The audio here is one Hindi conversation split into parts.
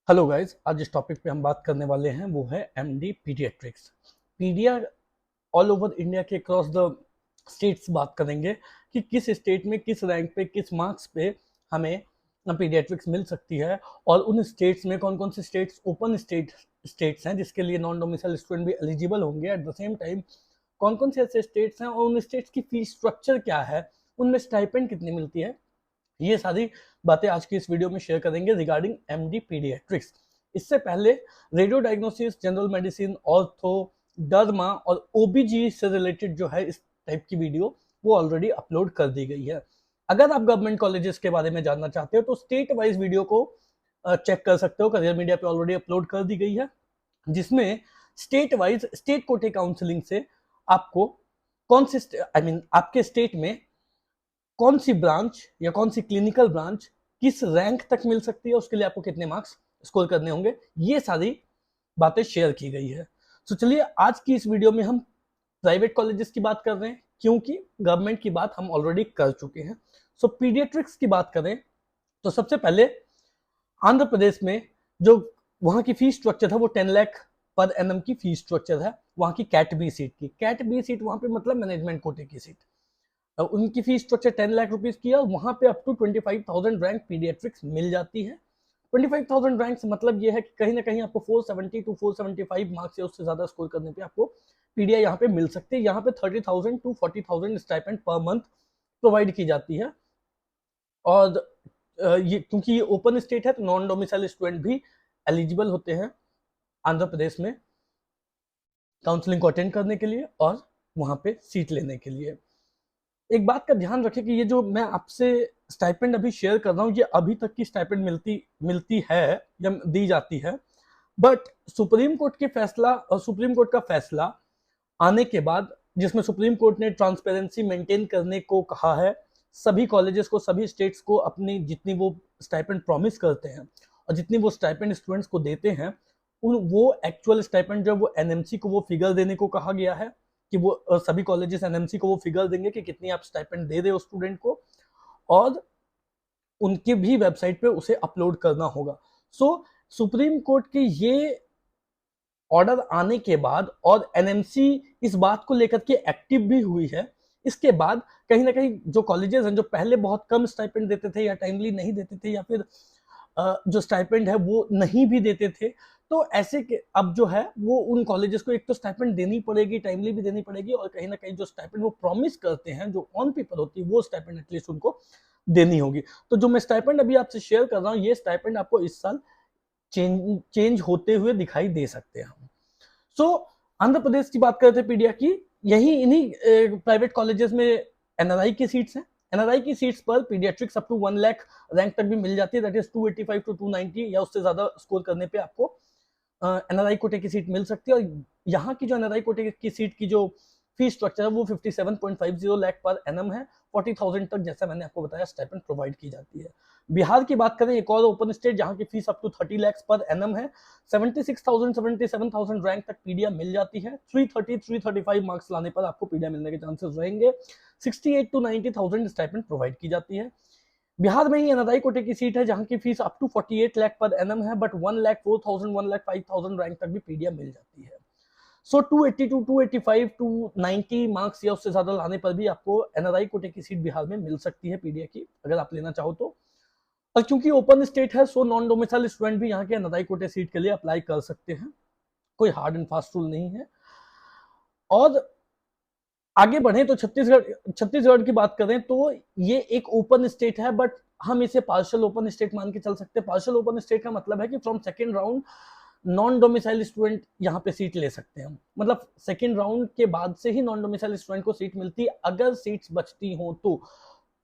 हेलो गाइस, आज जिस टॉपिक पे हम बात करने वाले हैं वो है MD pediatrics. Pedia all over India के अक्रॉस द स्टेट्स बात करेंगे कि किस स्टेट में किस रैंक पे किस मार्क्स पे हमें पीडियाट्रिक्स मिल सकती है, और उन स्टेट्स में कौन कौन से स्टेट्स ओपन स्टेट्स हैं जिसके लिए नॉन डोमिसाइल स्टूडेंट भी एलिजिबल होंगे। एट द सेम टाइम कौन कौन से ऐसे स्टेट्स हैं और उन स्टेट्स की फीस स्ट्रक्चर क्या है, उनमें स्टाइपेंड कितनी मिलती है, ये सारी बातें आज की इस वीडियो में शेयर करेंगे रिगार्डिंग एमडी पीडियाट्रिक्स। इससे पहले radio diagnosis, general medicine, ortho, derma और ओबीजी से रिलेटेड जो है इस टाइप की वीडियो वो ऑलरेडी अपलोड कर दी गई है। अगर आप गवर्नमेंट कॉलेजेस के बारे में जानना चाहते हो तो स्टेट वाइज वीडियो को चेक कर सकते हो, करियर मीडिया पे ऑलरेडी अपलोड कर दी गई है, जिसमें स्टेट वाइज स्टेट कोटे काउंसलिंग से आपको कौन से आपके स्टेट में कौन सी ब्रांच या कौन सी क्लिनिकल ब्रांच किस रैंक तक मिल सकती है, उसके लिए आपको कितने मार्क्स स्कोर करने होंगे, ये सारी बातें शेयर की गई है। तो चलिए आज की इस वीडियो में हम प्राइवेट कॉलेजेस की बात कर रहे हैं, क्योंकि गवर्नमेंट की बात हम ऑलरेडी कर चुके हैं। सो पीडियाट्रिक्स की बात करें तो सबसे पहले आंध्र प्रदेश में जो वहां की फीस स्ट्रक्चर है वो 10 लाख पर एनएम की फीस स्ट्रक्चर है। वहां की कैट बी सीट की, कैट बी सीट वहां पे मतलब मैनेजमेंट कोटे की सीट, उनकी फीस स्ट्रक्चर 10 लाख रुपीज की है। वहां पे अप टू 25,000 रैंक पीडियाट्रिक्स मिल जाती है। 25,000 रैंक से मतलब ये है कि कहीं ना कहीं आपको 470 टू 475 मार्क्स या उससे ज्यादा स्कोर करने पे आपको पीडिया यहाँ पे मिल सकती है। यहाँ पे 30,000 to 40,000 stipend per month provide की जाती है। और ये क्योंकि ये ओपन स्टेट है तो नॉन डोमिसाइल स्टूडेंट भी एलिजिबल होते हैं आंध्र प्रदेश में काउंसलिंग को अटेंड करने के लिए और वहां पे सीट लेने के लिए। एक बात का ध्यान रखें कि ये जो मैं आपसे स्टाइपेंड अभी शेयर कर रहा हूँ, ये अभी तक की स्टाइपेंड मिलती है या दी जाती है। बट सुप्रीम कोर्ट के फैसला और सुप्रीम कोर्ट का फैसला आने के बाद, जिसमें सुप्रीम कोर्ट ने ट्रांसपेरेंसी मेंटेन करने को कहा है, सभी कॉलेजेस को, सभी स्टेट्स को अपनी जितनी वो स्टाइपेंड प्रॉमिस करते हैं और जितनी वो स्टाइपेंड स्टूडेंट्स को देते हैं, उन वो एक्चुअल स्टाइपेंड जो वो एनएमसी को वो फिगर देने को कहा गया है कि वो सभी कॉलेजेस एनएमसी को वो फिगर देंगे कि कितनी आप स्टाइपेंड दे रहे हो स्टूडेंट को, और उनके भी वेबसाइट पे उसे अपलोड करना होगा। सो सुप्रीम कोर्ट के ये ऑर्डर आने के बाद और एनएमसी इस बात को लेकर के एक्टिव भी हुई है, इसके बाद कहीं ना कहीं जो कॉलेजेस हैं जो पहले बहुत कम स्टाइपेंड देते थे या टाइमली नहीं देते थे या फिर जो स्टाइपेंड है वो नहीं भी देते थे, तो ऐसे के अब जो है वो उन कॉलेजेस को एक तो स्टाइपेंड देनी पड़ेगी, टाइमली भी देनी पड़ेगी, और कहीं ना कहीं जो स्टाइपेंड वो प्रॉमिस करते हैं जो ऑन पेपर होती है वो स्टाइपेंड एटलीस्ट उनको देनी होगी। तो जो मैं स्टाइपेंड अभी आपसे शेयर कर रहा हूँ, ये स्टाइपेंड आपको इस साल चेंज होते हुए दिखाई दे सकते हैं हम। सो आंध्र प्रदेश की बात करते हैं पीडिया की, यही इन्हीं प्राइवेट कॉलेजेस में एनआरआई की सीट्स हैं। एनआरआई की सीट्स पर paediatrics up to 1 lakh rank तक भी मिल जाती है, दैट इज 285 टू 290 या उससे ज्यादा स्कोर करने पे आपको एनआरआई कोटे की सीट मिल सकती है। और यहाँ की जो एनआरआई कोटे की सीट की जो फीस स्ट्रक्चर है वो 57.50 लाख पर एनम है। 40,000 तक, जैसा मैंने आपको बताया, स्टाइपेंड प्रोवाइड की जाती है। बिहार की बात करें, एक और ओपन स्टेट जहां की fees up to 30 lakh per annum है। 76,000 77,000 रैंक तक पीडिया मिल जाती है। 330 335 मार्क्स लाने पर आपको पीडिया मिलने के चांसेस रहेंगे। 68 टू 90,000 स्टाइपेंड प्रोवाइड की जाती है। बिहार में ही एनआरआई कोटे की सीट है जहां की fees up to 48 lakh per annum है, बट 1,04,000 1,05,000 रैंक तक भी पीडिया मिल जाती है। सो 280 टू 285 टू 90 मार्क्स या उससे ज्यादा लाने पर भी आपको एनआरआई कोटे की सीट बिहार में मिल सकती है पीडिया की, अगर आप लेना चाहो तो। और क्योंकि ओपन स्टेट है, सो नॉन डोमिसाइल स्टूडेंट भी यहाँ के एनआरआई कोटे सीट के लिए अप्लाई कर सकते हैं, कोई हार्ड एंड फास्ट रूल नहीं है। और आगे बढ़े तो छत्तीसगढ़ की बात करें तो ये एक ओपन स्टेट है, बट हम इसे पार्शियल ओपन स्टेट मान के चल सकते हैं। पार्शियल ओपन स्टेट का मतलब है कि from second round non domicile student यहाँ पे सीट ले सकते हैं, मतलब सेकेंड राउंड के बाद से ही नॉन डोमिसाइल स्टूडेंट को सीट मिलती है अगर सीट्स बचती हो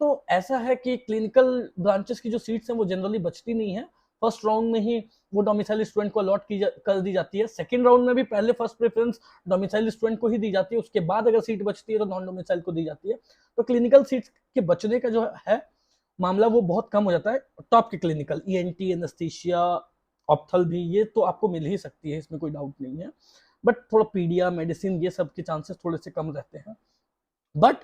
तो ऐसा है कि क्लिनिकल ब्रांचेस की जो सीट्स हैं वो जनरली बचती नहीं है। फर्स्ट राउंड में ही वो डोमिसाइल स्टूडेंट को अलॉट कर दी जाती है। सेकेंड राउंड में भी पहले फर्स्ट प्रेफरेंस डोमिसाइल स्टूडेंट को ही दी जाती है, उसके बाद अगर सीट बचती है तो नॉन डोमिसाइल को दी जाती है। तो क्लिनिकल सीट्स के बचने का जो है मामला वो बहुत कम हो जाता है। टॉप के क्लिनिकल ईएनटी, एनेस्थीसिया, ऑप्थल भी, ये तो आपको मिल ही सकती है, इसमें कोई डाउट नहीं है। बट थोड़ा पीडिया, मेडिसिन, ये सब के चांसेस थोड़े से कम रहते हैं। बट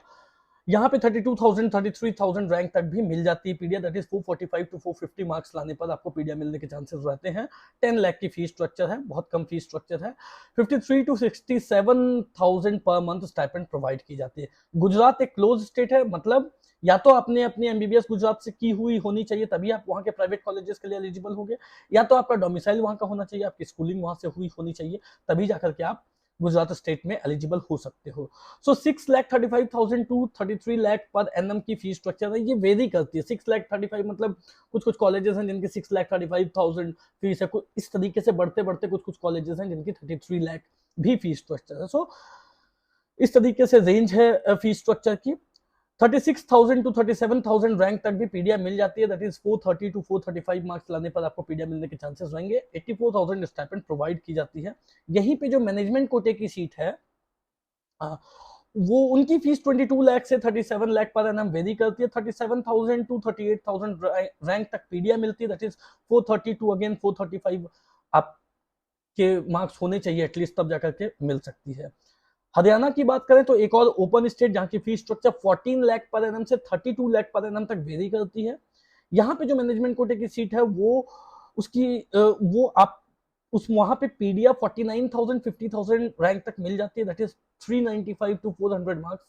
यहाँ पे 32,000 33,000 रैंक तक भी मिल जाती है पीडिया, दैट इज 445 टू 450 मार्क्स लाने पर आपको पीडिया मिलने के चांसेस रहते हैं। 10 लाख की फीस स्ट्रक्चर है, बहुत कम फीस स्ट्रक्चर है। 53 to 67,000 per month stipend provide की जाती है। गुजरात एक क्लोज स्टेट है, मतलब या तो आपने अपनी एमबीबीएस गुजरात से की हुई होनी चाहिए तभी आप वहाँ के प्राइवेट कॉलेजेस के लिए एलिजिबल होंगे, या तो आपका डोमिसाइल वहाँ का होना चाहिए, आपकी स्कूलिंग वहाँ से हुई होनी चाहिए, तभी जाकर के आप गुजरात स्टेट में एलिजिबल हो सकते हो। सो 6,35,000 टू 33 लाख पर एनएम की फीस स्ट्रक्चर है, ये वेरी करती है। 6,35,000 मतलब कुछ कुछ कॉलेजेस हैं जिनकी 6,35,000 फीस है, इस तरीके से बढ़ते बढ़ते कुछ कुछ कॉलेजेस हैं जिनकी 33 लाख भी फीस स्ट्रक्चर है। सो इस तरीके से रेंज है फीस स्ट्रक्चर की। 36,000 टू 37,000 रैंक तक भी पीडिया मिल जाती है, दैट इज 430 टू 435 मार्क्स लाने पर आपको पीडिया मिलने के चांसेस रहेंगे। 84,000 स्टाइपेंड प्रोवाइड की जाती है। यहीं पे जो मैनेजमेंट कोटे की सीट है वो उनकी फीस 22 लाख से 37 लाख पर एनम वेरी करती है। 37,000 टू 38,000 रैंक तक पीडिया मिलती है, दैट इज 430 टू अगेन 435 आपके मार्क्स होने चाहिए एटलीस्ट, तब जाकर के मिल सकती है। हरियाणा की बात करें तो एक और ओपन स्टेट जहां की fees structure 14 lakh per annum से 32 लाख पर एनम तक वेरी करती है। यहाँ पे जो मैनेजमेंट कोटे की सीट है वो आप उस वहां पे पीडिया 49,000 50,000 रैंक तक मिल जाती है, दैट इज 395 टू 400 मार्क्स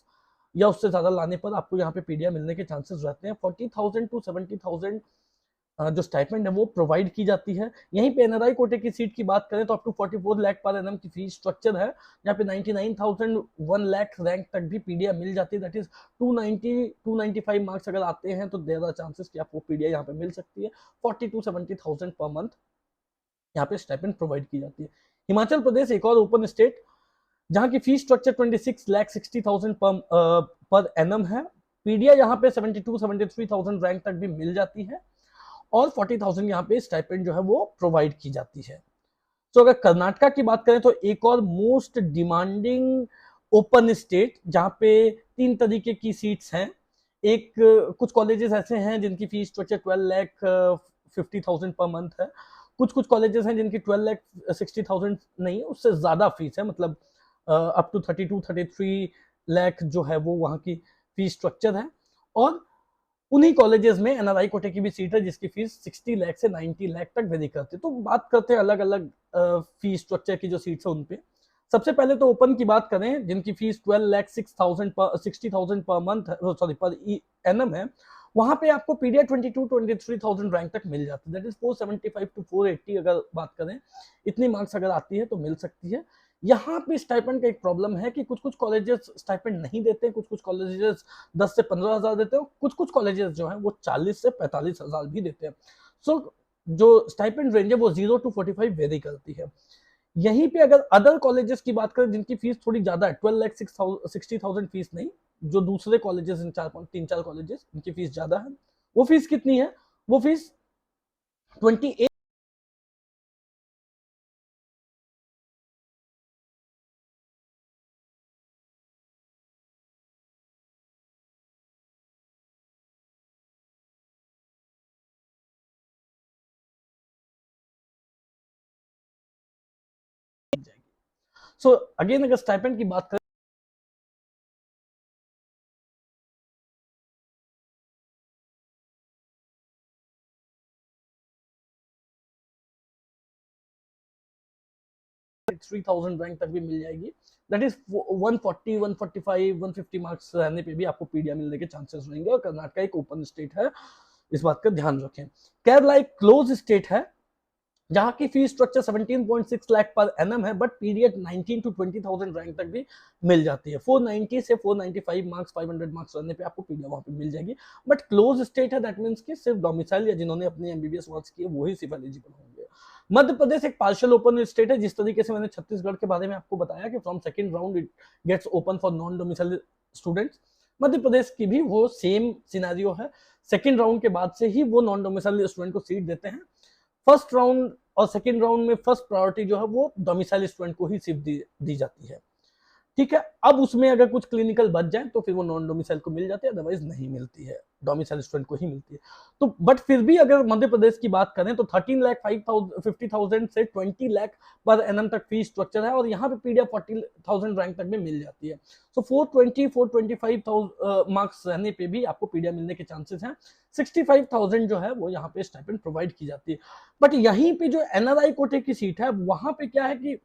या उससे ज्यादा लाने पर आपको यहाँ पे पीडिया मिलने के चांसेस रहते हैं। 40,000 टू 70,000 जो स्टाइपेंड है वो प्रोवाइड की जाती है। यहीं पे एनआरआई कोटे की सीट की बात करें तो अप टू 44 लाख पर एनएम की फीस स्ट्रक्चर है, यहाँ पे 99,000 1 लाख रैंक तक भी पीडिया मिल जाती है, दैट इज 295 मार्क्स अगर आते हैं तो देयर आर चांसेस कि आपको पीडिया यहाँ पे मिल सकती है। 40 टू 70,000 पर मंथ यहाँ पे स्टाइपेंड प्रोवाइड की जाती है। हिमाचल प्रदेश एक और ओपन स्टेट जहाँ की फीस स्ट्रक्चर 26,60,000 पर एनम है। पीडिया यहाँ पे 72-73,000 रैंक तक भी मिल जाती है और 40,000 यहाँ पे स्टाइपेंड जो है वो प्रोवाइड की जाती है। तो अगर कर्नाटका की बात करें तो एक और मोस्ट डिमांडिंग ओपन स्टेट जहाँ पे 3 तरीके की सीट्स हैं। एक कुछ कॉलेजेस ऐसे हैं जिनकी फीस स्ट्रक्चर 12,50,000 पर मंथ है। कुछ कुछ कॉलेजेस हैं जिनकी 12,60,000 नहीं है, उससे ज्यादा फीस है, मतलब अप टू 32-33 लाख जो है वो वहाँ की फीस स्ट्रक्चर है। और उन्हीं कॉलेजेस में एनआरआई कोटे की भी सीट है जिसकी फीस 60 लाख से 90 लाख तक वेरी करती है। तो बात करते हैं अलग अलग फीस स्ट्रक्चर की जो सीट्स है उन पे। सबसे पहले तो ओपन की बात करें जिनकी फीस 12,06,000 पर 60,000 पर मंथ सॉरी पर एनम है, वहां पे आपको पीडिया 22-23,000 रैंक तक मिल जाती है, दैट इज 475 टू 480 अगर बात करें, इतनी मार्क्स अगर आती है तो मिल सकती है। यहाँ पे स्टाइपेंड का एक प्रॉब्लम है कि कुछ कुछ कॉलेजेस स्टाइपेंड नहीं देते, कुछ कुछ कॉलेजेस 10 से 15,000 देते हैं, कुछ कुछ कॉलेजेस जो है वो 40 से 45,000 भी देते हैं। सो जो स्टाइपेंड रेंज है वो 0 टू 45 वेरी करती है। यहीं पे अगर अदर कॉलेजेस की बात करें जिनकी फीस थोड़ी ज्यादा है, 12,60,000 फीस नहीं, जो दूसरे कॉलेजेस 3-4 कॉलेजेस उनकी फीस ज्यादा है, वो फीस कितनी है? वो फीस 28 सो अगेन अगर स्टाइपेंड की बात करें 3,000 रैंक तक भी मिल जाएगी, दैट इज 140 145 150 मार्क्स रहने पे भी आपको पीडिया मिलने के चांसेस रहेंगे। और कर्नाटक एक ओपन स्टेट है, इस बात का ध्यान रखें। केरला एक क्लोज स्टेट है जहां की fees structure 17.6 lakh per annum है, बट पीरियड 19 टू 20,000 रैंक तक भी मिल जाती है। 490 से 495 मार्क्स 500 मार्क्स रहने पे आपको पीडिया वहां पे मिल जाएगी, बट क्लोज स्टेट है, दैट मींस कि सिर्फ डोमिसाइल या जिन्होंने अपने एमबीबीएस वर्क्स किए वही सिर्फ एलिजिबल होंगे। मध्य प्रदेश एक पार्शियल ओपन स्टेट है, जिस तरीके से मैंने छत्तीसगढ़ के बारे में आपको बताया कि from second round it gets open for non domicile students, Madhya Pradesh की भी वो सेम सिनेरियो है। सेकंड राउंड के बाद से ही वो नॉन डोमिसाइल स्टूडेंट को सीट देते हैं। फर्स्ट राउंड और सेकंड राउंड में फर्स्ट प्रायोरिटी जो है वो डोमिसाइल स्टूडेंट को ही सिर्फ दी जाती है। ठीक है। अब उसमें अगर कुछ क्लिनिकल बच जाए तो फिर वो नॉन डोमिसाइल को मिल जाती है, अदरवाइज नहीं मिलती है, डोमिसाइल स्टूडेंट को ही मिलती है। तो बट फिर भी अगर मध्य प्रदेश की बात करें तो 13,50,000 से 20 लाख पर एनम तक फीस स्ट्रक्चर है, और यहाँ पे पीडिया 40,000 रैंक तक में मिल जाती है। सो 425,000 मार्क्स रहने पे भी आपको पीडिया मिलने के चांसेस हैं। 65,000 जो है वो यहाँ पे स्टाइपेंड प्रोवाइड की जाती है। बट यहीं पे जो एनआरआई कोटे की सीट है वहां पे क्या है कि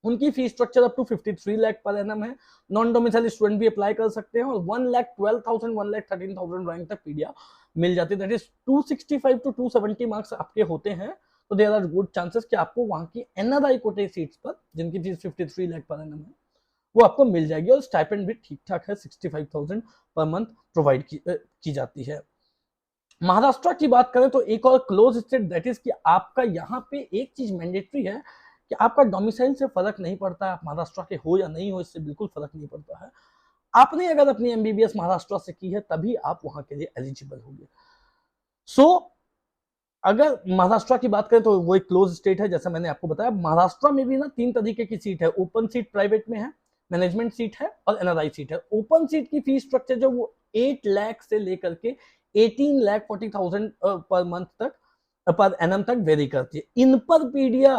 उनकी fees structure up to 53 lakh per annum है। नॉन डोमिसाइल स्टूडेंट भी अप्लाई कर सकते हैं, और 1,12,000 1,13,000 रैंक तक पीडिया मिल जाती है। दैट इज 265 टू 270 मार्क्स आपके होते हैं, तो देयर आर गुड चांसेस कि आपको वहां की एनआरआई कोटे सीट्स पर जिनकी फीस 53 लाख पर एनम है वो आपको मिल जाएगी, और स्टाइपेंड भी ठीक ठाक है, 65,000 पर मंथ प्रोवाइड की जाती है। महाराष्ट्र की बात करें तो एक और क्लोज स्टेट, दैट इज कि आपका यहाँ पे एक चीज मैंडेटरी है कि आपका डोमिसाइल से फर्क नहीं पड़ता है, आप महाराष्ट्र के हो या नहीं हो, इससे बिल्कुल फर्क नहीं पड़ता है। आपने अगर अपनी एमबीबीएस महाराष्ट्र से की है तभी आप वहां के लिए एलिजिबल होंगे। सो अगर महाराष्ट्र की बात करें तो वो एक क्लोज स्टेट है, जैसा मैंने आपको बताया। महाराष्ट्र में भी ना 3 तरीके की सीट है, ओपन सीट प्राइवेट में है, मैनेजमेंट सीट है, और एनआरआई सीट है। ओपन सीट की फीस स्ट्रक्चर जो वो 8 लाख से लेकर के 18,40,000 पर मंथ तक, पर एनम तक वेरी करती है। इन पर पीडिया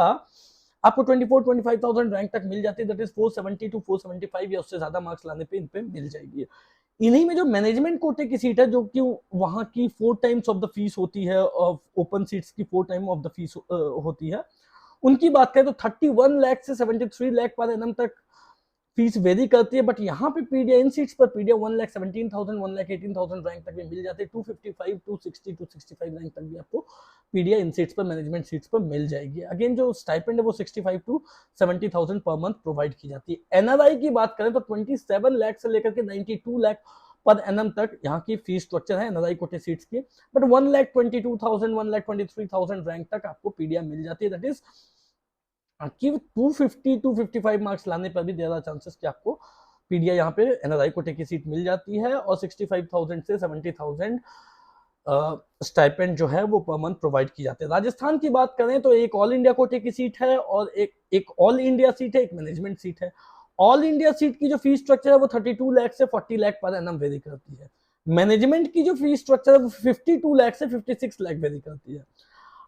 आपको 24-25,000 रैंक तक मिल जाती है, दैट इज 470 टू 475 या उससे ज्यादा मार्क्स लाने पे इन पे मिल जाएगी। इन्हीं में जो मैनेजमेंट कोटे की सीट है जो कि वहां की 4 टाइम्स ऑफ द फीस होती है, और ओपन सीट्स की 4 टाइम ऑफ द फीस होती है, उनकी बात करें तो 31 लाख से 73 लाख पर एनम तक फीस वेरी करती है। बट यहाँ पे पीडिया इन सीट्स पर पीडिया 1,17,000 1,18,000 रैंक तक भी मिल जाती है। 255 260 265 रैंक तक भी आपको पीडिया इन सीट्स पर, मैनेजमेंट सीट्स पर मिल जाएगी। अगेन जो स्टाइपेंड है वो 65 टू 70,000 पर मंथ प्रोवाइड की जाती है। एनआरआई की बात करें तो 27 लाख से लेकर के 92 लाख पर एनम तक यहाँ की फीस स्ट्रक्चर है एनआरआई कोटे सीट्स की। बट 1,22,000 1,23,000 रैंक तक आपको पीडिया मिल जाती है। दैट इज कि 250-255 मार्क्स लाने पर भी देयर आर चांसेस कि आपको पीडिया यहाँ पे एनआरआई कोटे की सीट मिल जाती है, और 65,000 से 70,000 स्टाइपेंड जो है वो पर मंथ प्रोवाइड की जाती है। राजस्थान की बात करें तो एक ऑल इंडिया कोटे की सीट है, और एक ऑल इंडिया सीट है, एक मैनेजमेंट सीट है। ऑल इंडिया सीट की जो फीस स्ट्रक्चर है वो 32 लाख से 40 लाख पर एनम वेरी करती है। मैनेजमेंट की जो फीस स्ट्रक्चर है वो 52 लाख से 56 लाख वेरी करती है।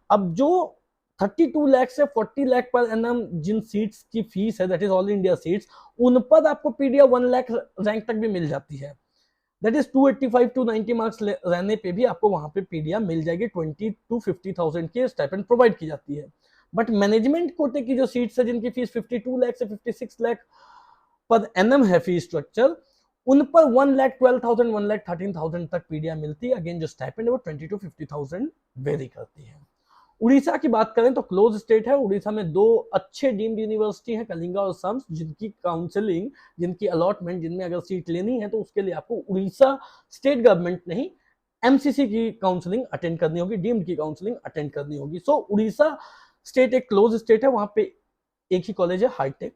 अब जो 32 लाख से 40 लाख पर एनम जिन सीट्स की फीस है, that is all India seats, उन पर आपको पीडिया 1 लाख रैंक तक भी मिल जाती है। दैट इज 285 टू 90 मार्क्स रहने पे भी आपको वहां पे पीडिया मिल जाएगी। 20 टू 50,000 की स्टाइपेंड प्रोवाइड की जाती है। बट मैनेजमेंट कोटे की जो सीट्स है जिनकी फीस 52 लाख से 56 लाख पर एनम है फीस स्ट्रक्चर, उन पर 1,12,000 1,13,000 तक पीडिया मिलती है। अगेन जो स्टाइपेंड है वो 20 टू 50,000 वेरी करती है। उड़ीसा की बात करें तो क्लोज स्टेट है। उड़ीसा में 2 अच्छे डीम्ड यूनिवर्सिटी है, कलिंगा और सम्स, जिनकी काउंसलिंग, जिनकी अलॉटमेंट, जिनमें अगर सीट लेनी है तो उसके लिए आपको उड़ीसा स्टेट गवर्नमेंट नहीं एमसीसी की काउंसलिंग अटेंड करनी होगी, डीम्ड की काउंसलिंग अटेंड करनी होगी। सो उड़ीसा स्टेट एक क्लोज स्टेट है, वहां पे एक ही कॉलेज है, हाईटेक।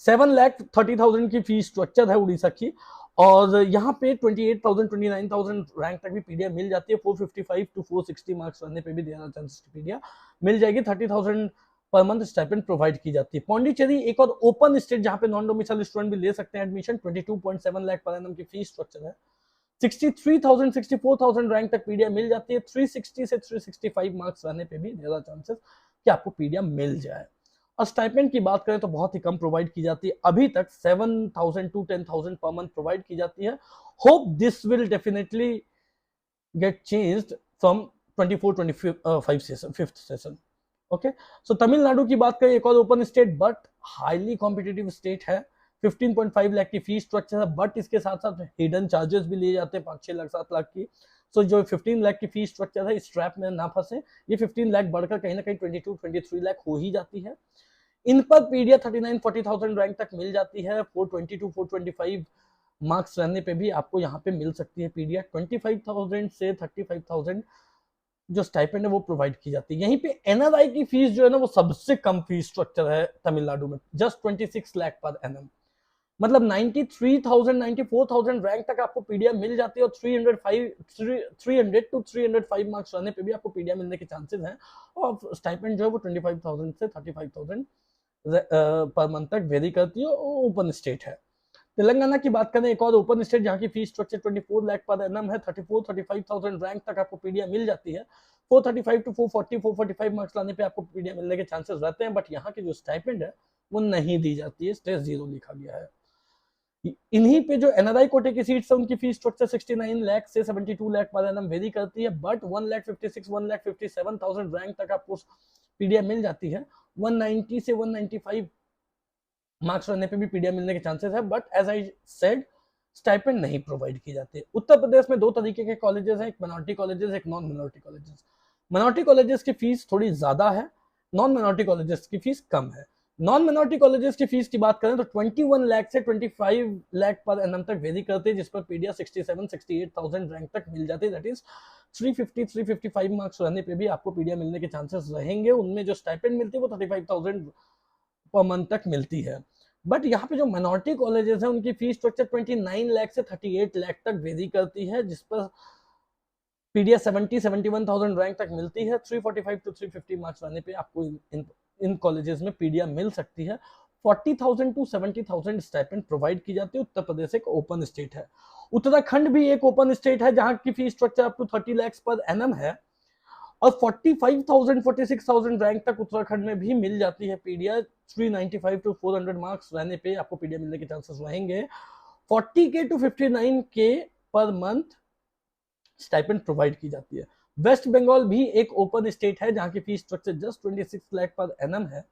7,30,000 की फीस स्ट्रक्चर है उड़ीसा की, और यहाँ पे 28,000 29,000 रैंक तक भी पीडिया मिल जाती है। 455 टू 460 मार्क्स रहने पे भी देना चांसेस पीडिया मिल जाएगी। 30,000 पर मंथ स्टाइपेंड प्रोवाइड की जाती है। पौंडीचेरी एक और ओपन स्टेट जहाँ पे नॉन डोमिसाइल स्टूडेंट भी ले सकते हैं एडमिशन। 22.7 लाख पर एनम की फीस स्ट्रक्चर है। 63,000 64,000 रैंक तक पीडिया मिल जाती है। 360 से 365 मार्क्स रहने पे भी ज्यादा चांसेस कि आपको पीडिया मिल जाए। और स्टाइपेंड की बात करें तो बहुत ही कम प्रोवाइड की जाती है, अभी तक 7,000 टू 10,000 पर मंथ प्रोवाइड की जाती है। Hope this will definitely get changed from 24-25 session, 5th session. Okay, so Tamil Nadu की बात करें, एक और open state but highly competitive state है। 15.5 लाख की फीस स्ट्रक्चर है, बट इसके साथ साथ हिडन चार्जेस भी लिए जाते हैं 5-6 लाख 7 लाख की। सो जो 15 लाख की फीस स्ट्रक्चर है, इस ट्रैप में ना फंसे। ये 15 लाख बढ़कर कहीं ना कहीं 22-23 लाख हो ही जाती है। इन पर पीडिया 39-40,000 रैंक तक मिल जाती है। 420 टू 425 मार्क्स रहने पे भी आपको यहाँ पे मिल सकती है पीडिया। 25,000 से 35,000 जो स्टाइपेंड है वो प्रोवाइड की जाती है। यहीं पे एनआरआई की फीस जो है ना वो सबसे कम फीस स्ट्रक्चर है तमिलनाडु में, जस्ट 26 लाख पर एनम। मतलब 93,000 94,000 रैंक तक आपको पीडिया मिल जाती है, और 300 टू 305 मार्क्स रहने पे भी आपको पीडिया मिलने के चांसेस हैं। और स्टाइपेंड जो है वो 25,000 से 35,000 पर मंथ तक वेरी करती है, ओपन स्टेट है। तेलंगाना की बात करें, एक और ओपन स्टेट जहाँ की fees structure 24 lakh per annum है, 34-35,000 रैंक तक आपको पीडिया मिल जाती है। 435 टू 445 मार्क्स लाने पे आपको पीडिया मिलने के चांसेस रहते हैं, बट यहाँ की जो स्टाइपेंड है वो नहीं दी जाती है, स्टेज 0 लिखा गया है। इन्हीं पे जो एनआरआई कोटे की सीट्स है उनकी फीस स्ट्रक्चर 69 लाख से 72 लाख पर एनम वेरी करती है, बट 1,56,000-1,57,000 रैंक तक आपको पीडिया मिल जाती है। 190 से 195 मार्क्स रहने पे भी पीडिया मिलने के चांसेस है, but as I said stipend नहीं प्रोवाइड की जाती है। उत्तर प्रदेश में दो तरीके के कॉलेजेस हैं, एक मिनोरिटी कॉलेजेस, एक non minority colleges. Minority colleges की फीस थोड़ी ज्यादा है, नॉन मिनोरिटी कॉलेजेस की फीस कम है। नॉन मिनोरिटी कॉलेजेस की फीस की बात करें तो 21 लाख से 25 लाख पर एनम तक वेरी करते हैं, जिस पर पीडिया 67-68,000 रैंक तक मिल जाती है। दैट इज 350-355 मार्क्स रहने पे भी आपको पीडिया मिलने के चांसेस रहेंगे। उनमें जो स्टाइपेंड मिलती है वो 35,000 पर मंथ तक मिलती है। बट यहाँ पे जो माइनॉरिटी कॉलेजेस हैं उनकी फीस स्ट्रक्चर 29 लाख से 38 लाख तक वेरी करती है, जिस पर पीडिया 70-71,000 रैंक तक मिलती है। 345 टू 350 मार्क्स लाने पे आपको इन कॉलेजेस में पीडिया मिल सकती है। 40,000 टू 70,000 स्टाइपेंड प्रोवाइड की जाती है। उत्तर प्रदेश एक ओपन स्टेट है। उत्तराखंड भी एक ओपन स्टेट है जहां की fees structure up to 30 lakh per annum है, और 45,000-46,000 रैंक तक उत्तराखंड में भी मिल जाती है पीडिया। 395 टू 400 मार्क्स रहने पे आपको पीडिया मिलने के चांसेस रहेंगे। 40K to 59K per month stipend provide की जाती है। वेस्ट बंगाल भी एक ओपन स्टेट है जहां की fees structure just 26 lakh per annum है।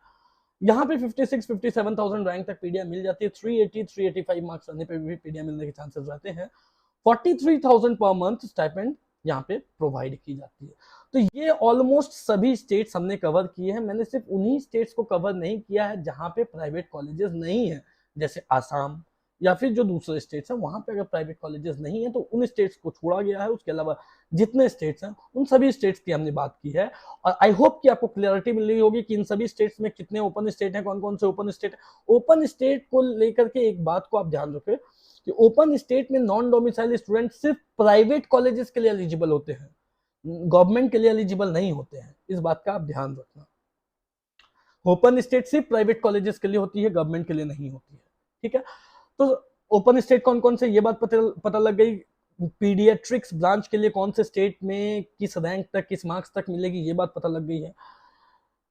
यहाँ पे 56-57,000 रैंक तक पीडिया मिल जाती है। 380-385 मार्क्स रहने पे भी पीडिया मिलने के चांसेस रहते हैं। 43,000 पर मंथ स्टाइपेंड यहाँ पे प्रोवाइड की जाती है। तो ये ऑलमोस्ट सभी स्टेट्स हमने कवर किए हैं। मैंने सिर्फ उन्हीं स्टेट्स को कवर नहीं किया है जहाँ पे प्राइवेट कॉलेजेस नहीं है, जैसे आसाम या फिर जो दूसरे स्टेट्स हैं वहां पे अगर प्राइवेट कॉलेजेस नहीं है तो उन स्टेट्स को छोड़ा गया है। उसके अलावा जितने स्टेट्स हैं उन सभी स्टेट्स की हमने बात की है, और आई होप कि आपको क्लियरिटी मिल रही होगी कि इन सभी स्टेट्स में कितने ओपन स्टेट हैं, कौन कौन से ओपन स्टेट है। ओपन स्टेट को लेकर के एक बात को आप ध्यान रखें कि ओपन स्टेट में नॉन डोमिसाइल स्टूडेंट सिर्फ प्राइवेट कॉलेजेस के लिए एलिजिबल होते हैं, गवर्नमेंट के लिए एलिजिबल नहीं होते हैं। इस बात का आप ध्यान रखना। ओपन स्टेट सिर्फ प्राइवेट कॉलेजेस के लिए होती है, गवर्नमेंट के लिए नहीं होती है। ठीक है, तो ओपन स्टेट कौन कौन से ये बात पता लग गई। पीडियाट्रिक्स ब्रांच के लिए कौन से स्टेट में किस रैंक तक किस मार्क्स तक मिलेगी ये बात पता लग गई है।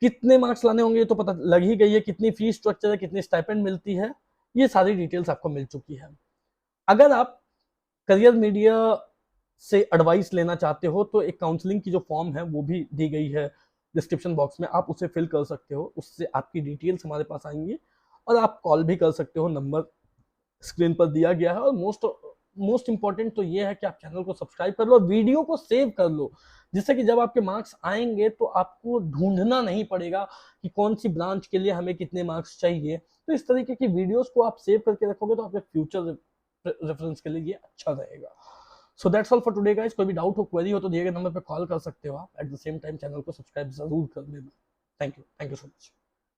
कितने मार्क्स लाने होंगे तो पता लग ही गई है। कितनी फीस स्ट्रक्चर है, कितनी स्टाइपेंड मिलती है, ये सारी डिटेल्स आपको मिल चुकी है। अगर आप करियर मीडिया से एडवाइस लेना चाहते हो तो एक काउंसलिंग की जो फॉर्म है वो भी दी गई है डिस्क्रिप्शन बॉक्स में, आप उसे फिल कर सकते हो। उससे आपकी डिटेल्स हमारे पास आएंगी और आप कॉल भी कर सकते हो, नंबर स्क्रीन पर दिया गया है। और मोस्ट इंपॉर्टेंट तो ये है कि आप चैनल को सब्सक्राइब कर लो, वीडियो को सेव कर लो, जिससे कि जब आपके मार्क्स आएंगे तो आपको ढूंढना नहीं पड़ेगा कि कौन सी ब्रांच के लिए हमें कितने मार्क्स चाहिए। तो इस तरीके की वीडियोस को आप सेव करके रखोगे तो आपके फ्यूचर रेफरेंस के लिए ये अच्छा रहेगा। So that's all for today guys. कोई भी डाउट हो, क्वेरी हो तो दिए गए नंबर पर कॉल कर सकते हो आप। At the same time channel को सब्सक्राइब जरूर कर लेना। Thank you so much.